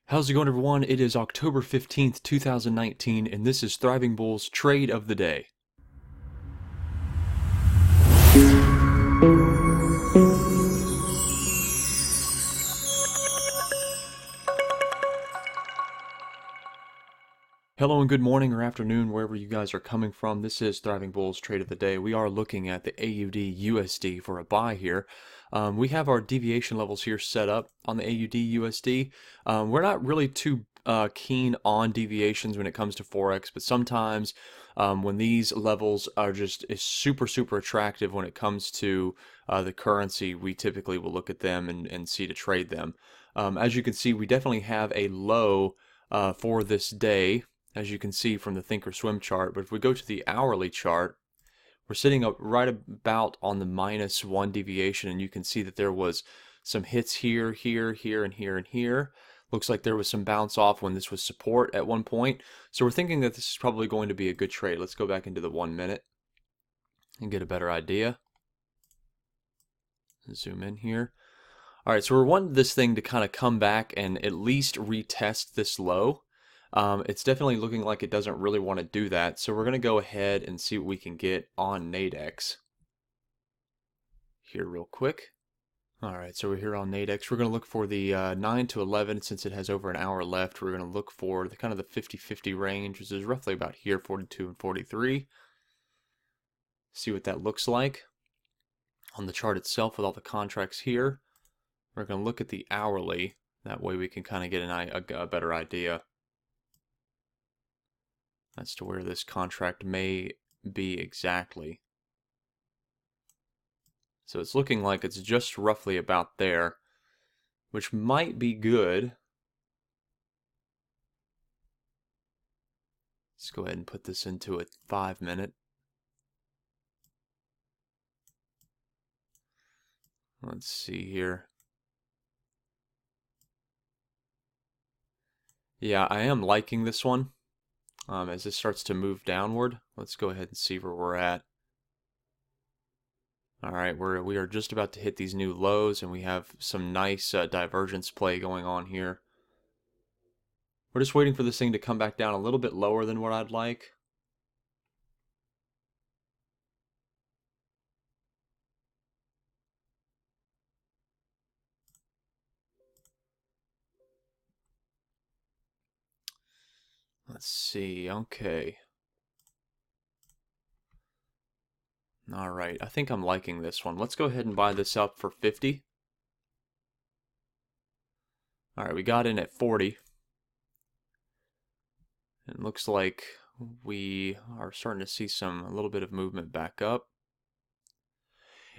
How's it going, everyone? It is October 15th, 2019, and this is Thriving Bulls Trade of the Day. Hello and good morning or afternoon, wherever you guys are coming from. This is Thriving Bulls Trade of the Day. We are looking at the AUD USD for a buy here. We have our deviation levels here set up on the AUD USD. We're not really too keen on deviations when it comes to Forex, but sometimes when these levels are is super attractive when it comes to the currency, we typically will look at them and see to trade them. As you can see, we definitely have a low for this day, as you can see from the Thinkorswim chart. But if we go to the hourly chart, we're sitting up right about on the -1 deviation, and you can see that there was some hits here, and here. Looks like there was some bounce off when this was support at one point. So we're thinking that this is probably going to be a good trade. Let's go back into the 1 minute and get a better idea. Zoom in here. All right, so we're wanting this thing to kind of come back and at least retest this low. It's definitely looking like it doesn't really want to do that, so we're going to go ahead and see what we can get on NADEX here real quick. All right, so we're here on NADEX. We're going to look for the 9 to 11 since it has over an hour left. We're going to look for the kind of the 50-50 range, which is roughly about here, 42 and 43. See what that looks like on the chart itself with all the contracts here. We're going to look at the hourly. That way we can kind of get a better idea as to where this contract may be exactly. So it's looking like it's just roughly about there, which might be good. Let's go ahead and put this into a 5 minute. Let's see here. Yeah, I am liking this one. As this starts to move downward, let's go ahead and see where we're at. All right, we are just about to hit these new lows, and we have some nice divergence play going on here. We're just waiting for this thing to come back down a little bit lower than what I'd like. Let's see, okay. All right, I think I'm liking this one. Let's go ahead and buy this up for 50. All right, we got in at 40. It looks like we are starting to see a little bit of movement back up.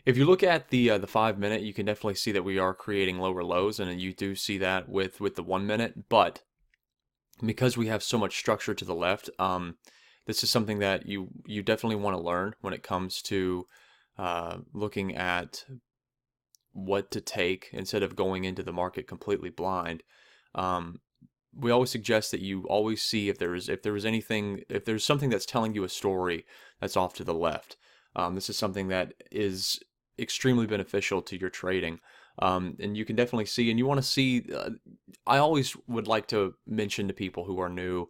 If you look at the 5 minute, you can definitely see that we are creating lower lows, and you do see that with the 1 minute. But because we have so much structure to the left, this is something that you definitely want to learn when it comes to looking at what to take instead of going into the market completely blind. We always suggest that you always see if there's something that's telling you a story that's off to the left. This is something that is extremely beneficial to your trading. And you can definitely see, and you want to see, I always would like to mention to people who are new,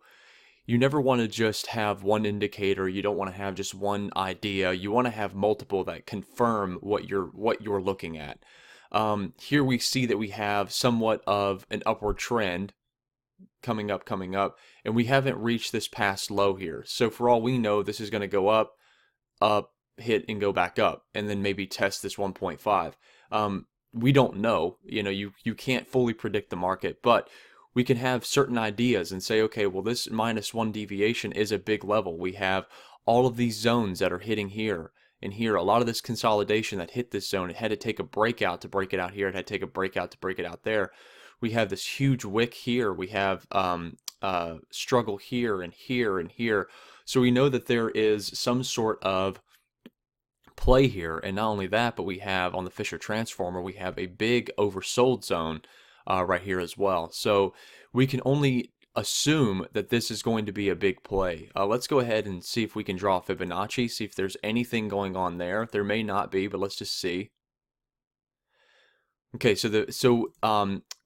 you never want to just have one indicator. You don't want to have just one idea. You want to have multiple that confirm what you're looking at. Here we see that we have somewhat of an upward trend coming up, and we haven't reached this past low here. So for all we know, this is going to go up, hit, and go back up, and then maybe test this 1.5. We don't know. You can't fully predict the market, but we can have certain ideas and say, okay, well, this -1 deviation is a big level. We have all of these zones that are hitting here and here. A lot of this consolidation that hit this zone, it had to take a breakout to break it out here. It had to take a breakout to break it out there. We have this huge wick here. We have struggle here and here and here. So we know that there is some sort of play here. And not only that, but we have on the Fisher transformer, we have a big oversold zone right here as well. So we can only assume that this is going to be a big play. Let's go ahead and see if we can draw Fibonacci, see if there's anything going on there. There may not be, but let's just see. Okay, so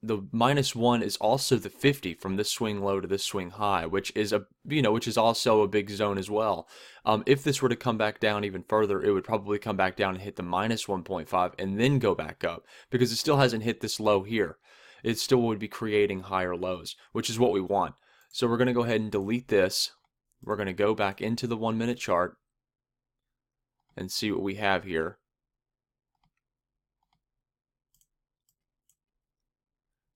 the -1 is also the 50 from this swing low to this swing high, which is which is also a big zone as well. If this were to come back down even further, it would probably come back down and hit the -1.5 and then go back up because it still hasn't hit this low here. It still would be creating higher lows, which is what we want. So we're going to go ahead and delete this. We're going to go back into the 1-minute chart and see what we have here.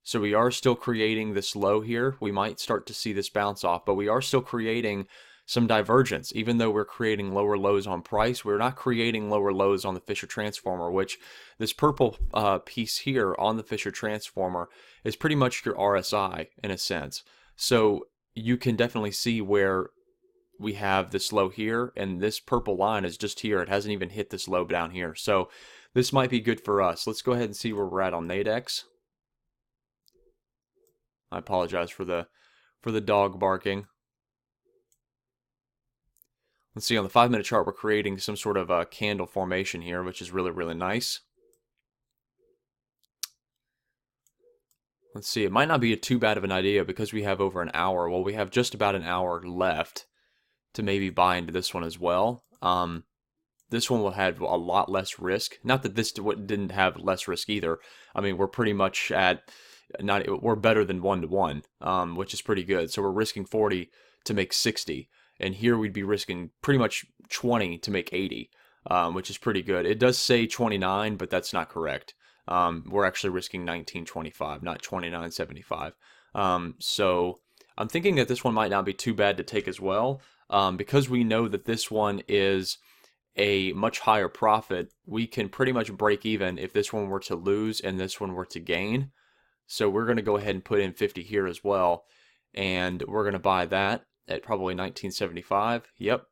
So we are still creating this low here. We might start to see this bounce off, but we are still creating some divergence. Even though we're creating lower lows on price, we're not creating lower lows on the Fisher transformer, which this purple piece here on the Fisher transformer is pretty much your RSI in a sense. So you can definitely see where we have this low here, and this purple line is just here. It hasn't even hit this low down here. So this might be good for us. Let's go ahead and see where we're at on NADEX. I apologize for the dog barking. Let's see, on the 5-minute chart, we're creating some sort of a candle formation here, which is really, really nice. Let's see, it might not be too bad of an idea because we have over an hour. Well, we have just about an hour left to maybe buy into this one as well. This one will have a lot less risk. Not that this didn't have less risk either. I mean, we're pretty much at we're better than 1-to-1, which is pretty good. So we're risking 40 to make 60, and here we'd be risking pretty much 20 to make 80, which is pretty good. It does say 29, but that's not correct. We're actually risking 19.25, not 29.75. So I'm thinking that this one might not be too bad to take as well, because we know that this one is a much higher profit. We can pretty much break even if this one were to lose and this one were to gain. So we're going to go ahead and put in 50 here as well, and we're going to buy that at probably 19.75. Yep.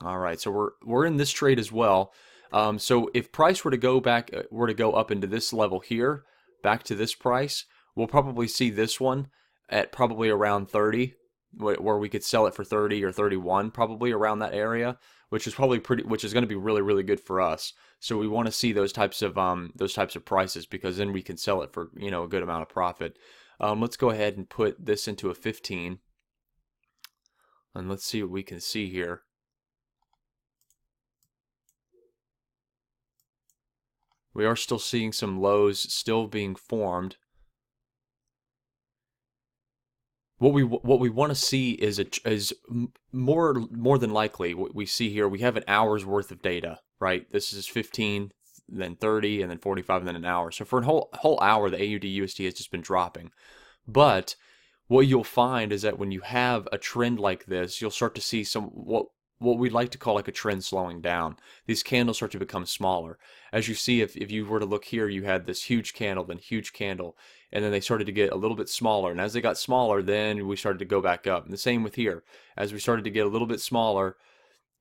All right. So we're in this trade as well. So if price were to go up into this level here, back to this price, we'll probably see this one at probably around 30, where we could sell it for 30 or 31, probably around that area, which is probably which is going to be really, really good for us. So we want to see those types of prices, because then we can sell it for a good amount of profit. Let's go ahead and put this into a 15, and let's see what we can see here. We are still seeing some lows still being formed. What we want to see is more than likely what we see here. We have an hour's worth of data, right? This is 15, then 30, and then 45, and then an hour. So for a whole hour, the AUD USD has just been dropping. But what you'll find is that when you have a trend like this, you'll start to see what we'd like to call like a trend slowing down. These candles start to become smaller. As you see, if you were to look here, you had this huge candle, then huge candle, and then they started to get a little bit smaller. And as they got smaller, then we started to go back up. And the same with here. As we started to get a little bit smaller,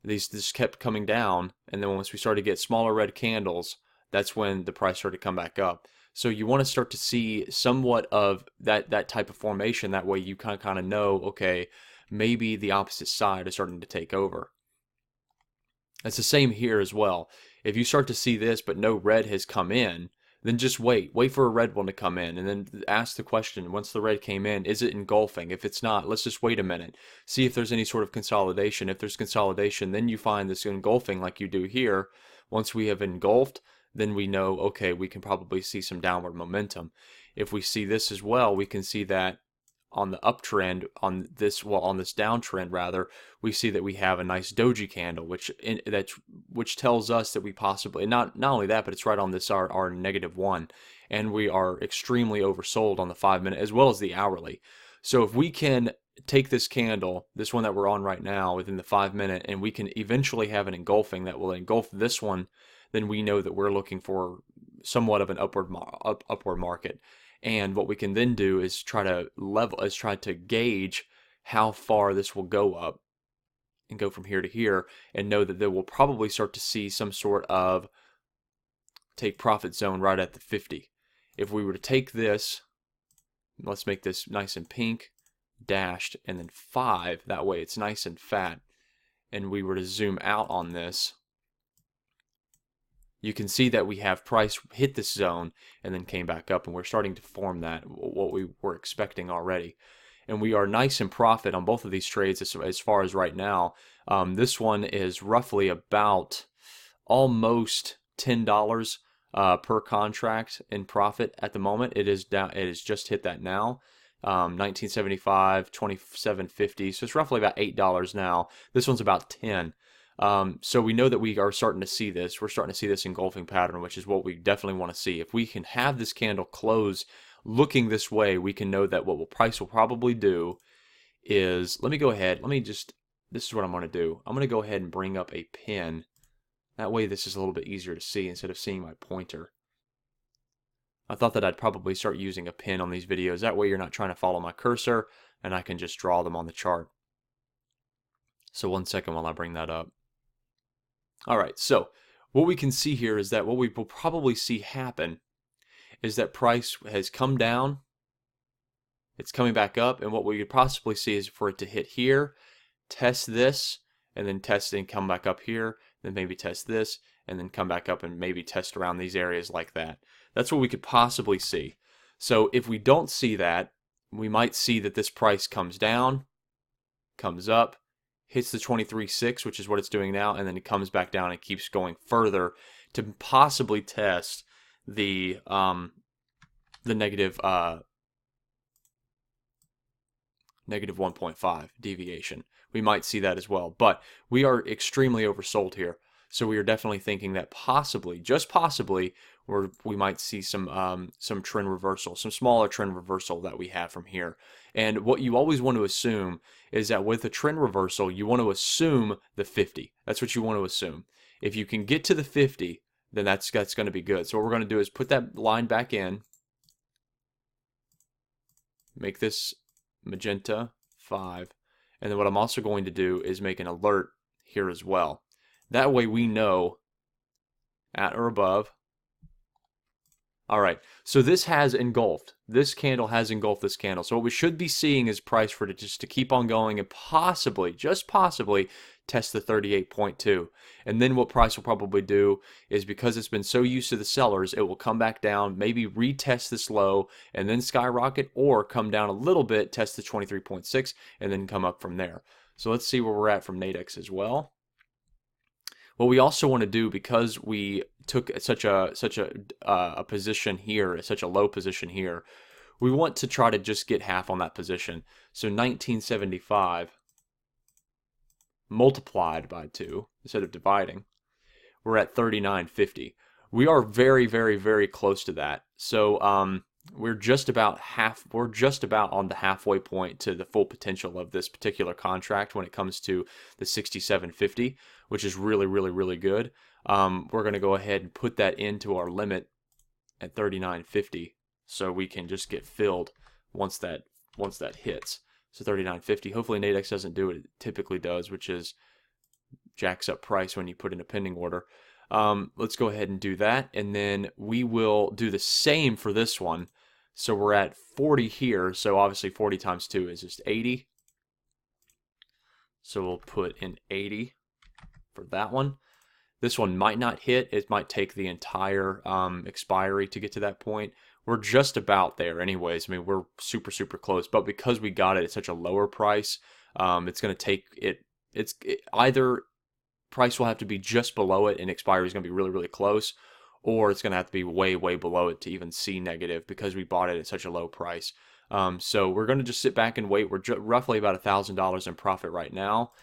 this kept coming down. And then once we started to get smaller red candles, that's when the price started to come back up. So you want to start to see somewhat of that type of formation. That way you kind of know, okay, maybe the opposite side is starting to take over. It's the same here as well. If you start to see this but no red has come in, then just wait for a red one to come in, and then ask the question, once the red came in, is it engulfing? If it's not, let's just wait a minute, see if there's any sort of consolidation. If there's consolidation, then you find this engulfing like you do here. Once we have engulfed, then we know, okay, we can probably see some downward momentum. If we see this as well, we can see that on the uptrend, on this downtrend rather, we see that we have a nice doji candle, which tells us that we possibly, not only that, but it's right on this our -1, and we are extremely oversold on the 5-minute as well as the hourly. So if we can take this candle, this one that we're on right now, within the 5-minute, and we can eventually have an engulfing that will engulf this one, then we know that we're looking for somewhat of an upward market. And what we can then do is try to gauge how far this will go up and go from here to here, and know that they will probably start to see some sort of take profit zone right at the 50. If we were to take this, let's make this nice and pink, dashed, and then 5, that way it's nice and fat, and we were to zoom out on this, you can see that we have price hit this zone and then came back up, and we're starting to form that, what we were expecting already. And we are nice in profit on both of these trades as far as right now. This one is roughly about almost $10 per contract in profit at the moment. It is down. It has just hit that now. 1975, 27.50. So it's roughly about $8 now. This one's about 10. So we know that we are starting to see this. We're starting to see this engulfing pattern, which is what we definitely want to see. If we can have this candle close looking this way, we can know that what price will probably do is, let me go ahead. This is what I'm going to do. I'm going to go ahead and bring up a pin. That way this is a little bit easier to see instead of seeing my pointer. I thought that I'd probably start using a pin on these videos. That way you're not trying to follow my cursor, and I can just draw them on the chart. So 1 second while I bring that up. Alright, so what we can see here is that what we will probably see happen is that price has come down, it's coming back up, and what we could possibly see is for it to hit here, test this, and then test and come back up here, then maybe test this, and then come back up and maybe test around these areas like that. That's what we could possibly see. So if we don't see that, we might see that this price comes down, comes up, hits the 23.6, which is what it's doing now, and then it comes back down and keeps going further to possibly test the negative 1.5 deviation. We might see that as well, but we are extremely oversold here. So we are definitely thinking that possibly, just possibly, we might see some trend reversal, some smaller trend reversal that we have from here. And what you always want to assume is that with a trend reversal, you want to assume the 50. That's what you want to assume. If you can get to the 50, then that's going to be good. So what we're going to do is put that line back in, make this magenta 5, and then what I'm also going to do is make an alert here as well. That way we know at or above. Alright, so this has engulfed. This candle has engulfed this candle. So what we should be seeing is price for it just to keep on going and possibly, just possibly, test the 38.2. And then what price will probably do is, because it's been so used to the sellers, it will come back down, maybe retest this low, and then skyrocket, or come down a little bit, test the 23.6, and then come up from there. So let's see where we're at from NADEX as well. What we also want to do, because we took such a position here, such a low position here, we want to try to just get half on that position. So 1975 multiplied by 2 instead of dividing, we're at 39.50. We are very, very, very close to that. So we're just about on the halfway point to the full potential of this particular contract when it comes to the 67.50, which is really, really, really good. We're going to go ahead and put that into our limit at 39.50, so we can just get filled once that hits. So 39.50. Hopefully NADEX doesn't do what it typically does, which is jacks up price when you put in a pending order. Let's go ahead and do that, and then we will do the same for this one. So we're at 40 here, so obviously 40 times 2 is just 80. So we'll put in 80 for that one. This one might not hit. It might take the entire expiry to get to that point. We're just about there anyways. I mean, we're super, super close, but because we got it at such a lower price, it's going to take it. Either price will have to be just below it and expiry is going to be really, really close, or it's going to have to be way, way below it to even see negative, because we bought it at such a low price. So we're going to just sit back and wait. We're roughly about $1,000 in profit right now.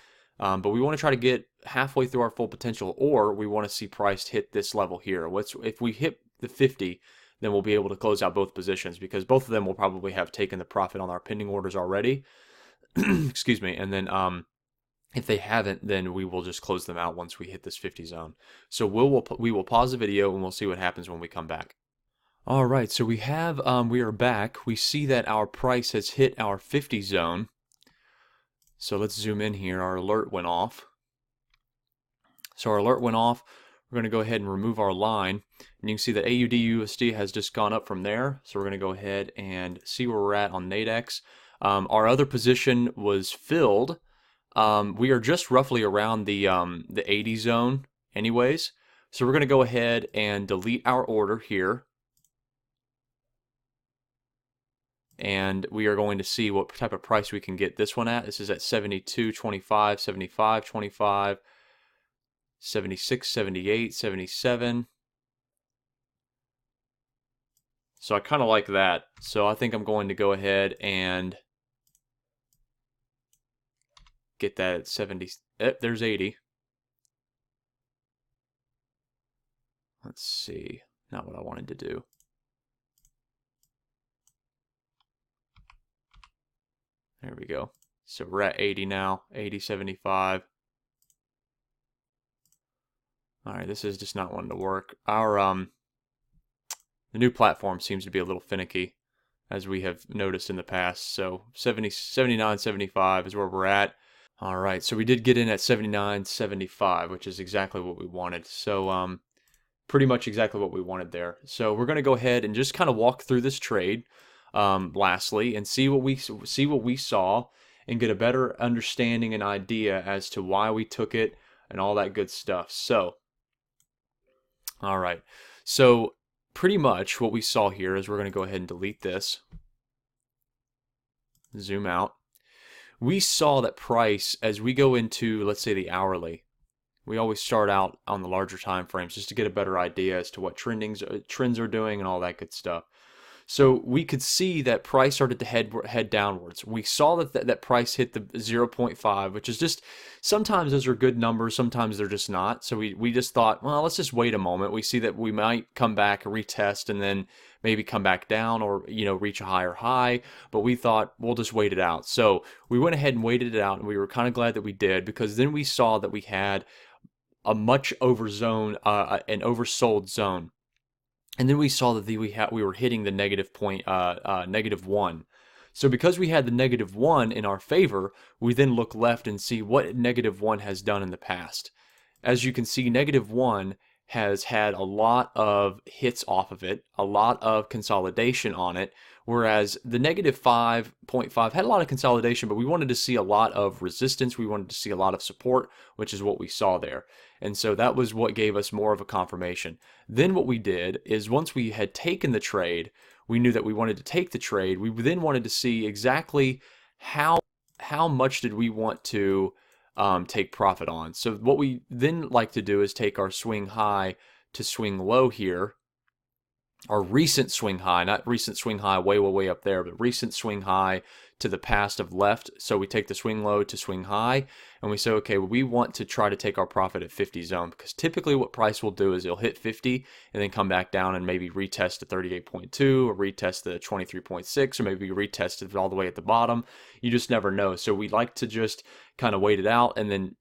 But we want to try to get halfway through our full potential, or we want to see price hit this level here. If we hit the 50, then we'll be able to close out both positions, because both of them will probably have taken the profit on our pending orders already. Excuse me. And then if they haven't, then we will just close them out once we hit this 50 zone. So we will pause the video and we'll see what happens when we come back. All right, so we are back. We see that our price has hit our 50 zone. So let's zoom in here. Our alert went off. So our alert went off. We're going to go ahead and remove our line. And you can see that AUD/USD has just gone up from there. So we're going to go ahead and see where we're at on NADEX. Our other position was filled. We are just roughly around the 80 zone anyways. So we're going to go ahead and delete our order here. And we are going to see what type of price we can get this one at. This is at 72.25, 75.25, 76, 78, 77. So I kind of like that. So I think I'm going to go ahead and get that at 70. There's 80. Let's see. Not what I wanted to do. There we go. So we're at 80 now. 80, 75. All right, this is just not wanting to work. The new platform seems to be a little finicky, as we have noticed in the past. So 70, 79, 75 is where we're at. All right, so we did get in at 79.75, which is exactly what we wanted. So pretty much exactly what we wanted there. So we're going to go ahead and just kind of walk through this trade lastly and see what we saw and get a better understanding and idea as to why we took it and all that good stuff. So all right, so pretty much what we saw here is we're going to go ahead and delete this, zoom out. We saw that price as we go into, let's say, the hourly. We always start out on the larger time frames just to get a better idea as to what trends are doing and all that good stuff. So we could see that price started to head downwards. We saw that price hit the 0.5, which is just, sometimes those are good numbers, sometimes they're just not. So we just thought, well, let's just wait a moment. We see that we might come back, retest, and then maybe come back down or, reach a higher high. But we thought we'll just wait it out. So we went ahead and waited it out, and we were kind of glad that we did, because then we saw that we had a much an oversold zone. And then we saw that we were hitting the -1. So because we had the -1 in our favor, we then look left and see what -1 has done in the past. As you can see, -1 has had a lot of hits off of it, a lot of consolidation on it, whereas the -5.5 had a lot of consolidation, but we wanted to see a lot of resistance. We wanted to see a lot of support, which is what we saw there. And so that was what gave us more of a confirmation. Then what we did is, once we had taken the trade, we knew that we wanted to take the trade. We then wanted to see exactly how much did we want to take profit on. So what we then like to do is take our swing high to swing low here, our recent swing high, not recent swing high way up there, but recent swing high to the past of left. So we take the swing low to swing high, and we say, okay, well, we want to try to take our profit at 50 zone, because typically what price will do is it'll hit 50 and then come back down and maybe retest the 38.2 or retest the 23.6 or maybe retest it all the way at the bottom. You just never know. So we like to just kind of wait it out and then,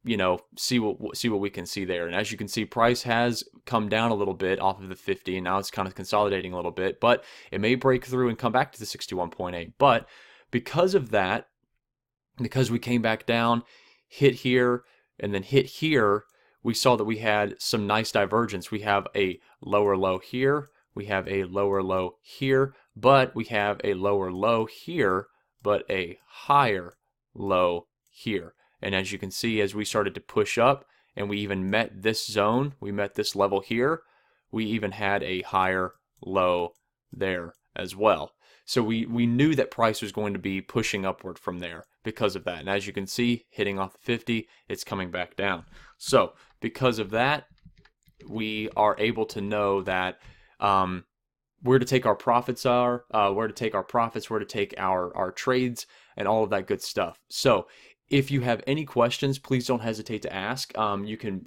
see what we can see there. And as you can see, price has come down a little bit off of the 50, and now it's kind of consolidating a little bit, but it may break through and come back to the 61.8. But because of that, because we came back down, hit here, and then hit here, we saw that we had some nice divergence. We have a lower low here, we have a lower low here, but we have a lower low here, but a higher low here. And as you can see, as we started to push up and we even met this zone, we met this level here, we even had a higher low there as well. So we knew that price was going to be pushing upward from there because of that. And as you can see, hitting off the 50, it's coming back down. So because of that, we are able to know that where to take our profits where to take our trades, and all of that good stuff. So if you have any questions, please don't hesitate to ask. You can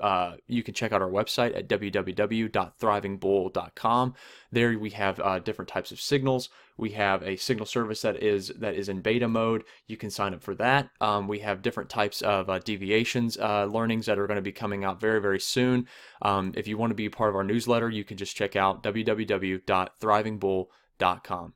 check out our website at www.thrivingbull.com. There we have different types of signals. We have a signal service that is in beta mode. You can sign up for that. We have different types of deviations learnings that are going to be coming out very, very soon. If you want to be part of our newsletter, you can just check out www.thrivingbull.com.